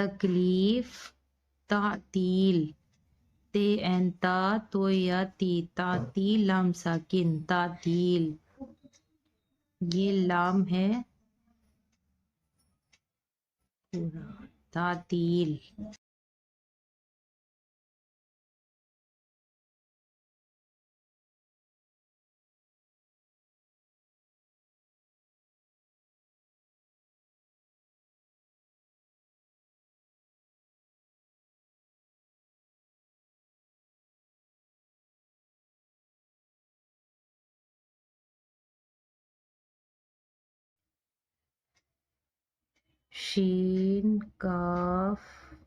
تکلیف، تعطیل، تے این تا تو یا تی، تعطیل لام ساکن، تعطیل، یہ لام ہے پورا، تعطیل. شین کاف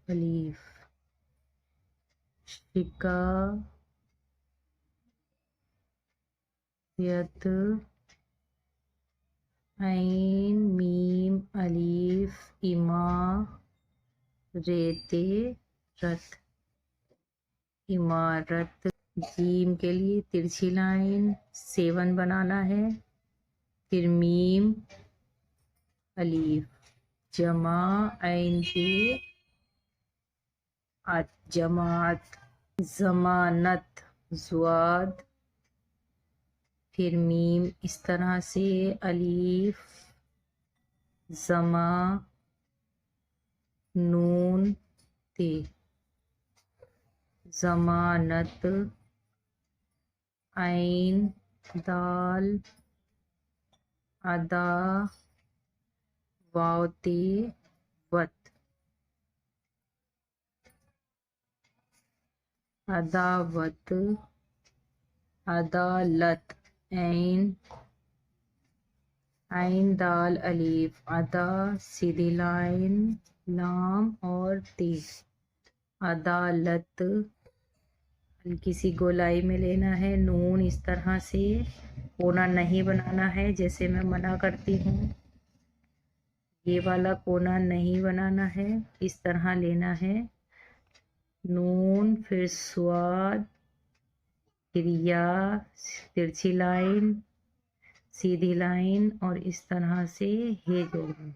الف، شکایت، عین میم الف، رت، عمارت. جیم کے لیے ترچھی لائن 7 بنانا ہے، پھر میم الف، جمع عین پہ جماعت، ضمانت، زواد، پھر میم اس طرح سے الف، زما، نون تے، ضمانت، عین دال، ادا، واو تے وت، عداوت، عدالت، عین دال الف، ادا سیدھی لائن لام اور تے، عدالت. کسی گولائی میں لینا ہے، نون اس طرح سے کونا نہیں بنانا ہے جیسے میں منع کرتی ہوں، یہ والا کونا نہیں بنانا ہے، اس طرح لینا ہے، نون پھر سواد، پھر یا، ترچھی لائن، سیدھی لائن اور اس طرح سے ہے جوڑنا.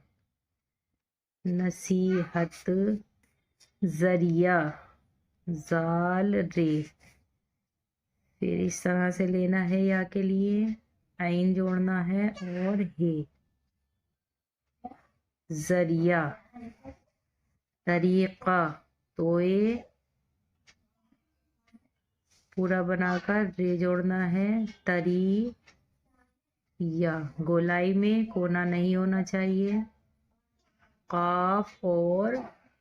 نصیحت، ذریعہ، زال رے، پھر اس طرح سے لینا ہے یا کے لیے، عین جوڑنا ہے اور ہے، ذریعہ. طریقہ، توئے پورا بنا کر رے جوڑنا ہے، تری یا. گولائی میں کونا نہیں ہونا چاہیے، قاف اور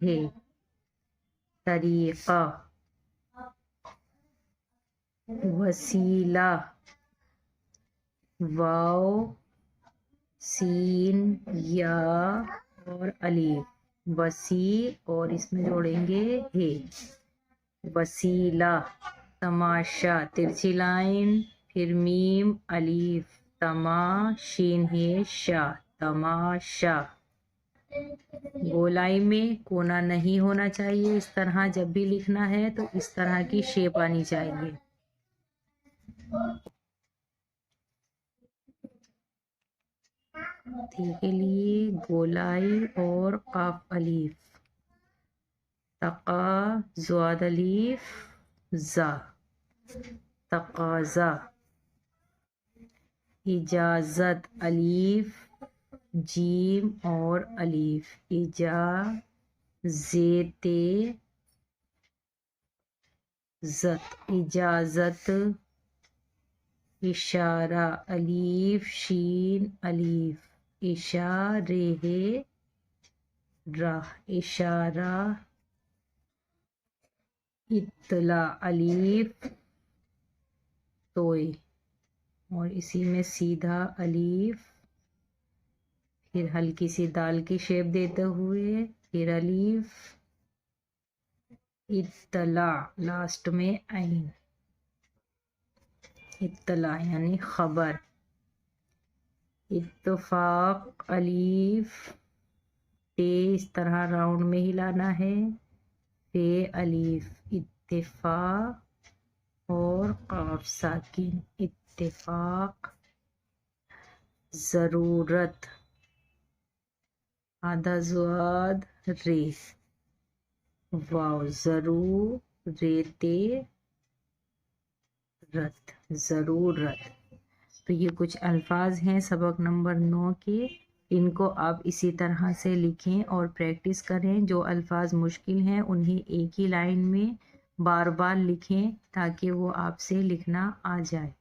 ہے، طریقہ. وسیلہ، واو، سین، یا اور الف، وسیع اور اس میں جوڑیں گے ہے، وسیلہ. تماشا، ترچھی لائن، پھر میم الف، تما شین ہے شا، تماشا. گولائی میں کونا نہیں ہونا چاہیے، اس طرح جب بھی لکھنا ہے تو اس طرح کی شیپ آنی چاہیے. کے لیے گولائی اور قاف الف، تقا زواد الف، زا، تقاضا. اجازت، الف، جیم اور الف، اجازت، اجازت. اشارہ، الف، شین، الف، اشارہ، راہ، اشارہ. اطلاع، الف، توئے اور اسی میں سیدھا الف، پھر ہلکی سی دال کی شیپ دیتے ہوئے، پھر الف، اطلاع، لاسٹ میں عین، اطلاع یعنی خبر. اتفاق، الف، تے اس طرح راؤنڈ میں ہلانا ہے، پہ الف، اتفاق اور قاف ساکن، اتفاق. ضرورت، آدھا زواد رے، واو ضرورت رت، ضرورت. تو یہ کچھ الفاظ ہیں سبق نمبر 9 کے. ان کو آپ اسی طرح سے لکھیں اور پریکٹس کریں. جو الفاظ مشکل ہیں انہیں ایک ہی لائن میں بار بار لکھیں تاکہ وہ آپ سے لکھنا آ جائے.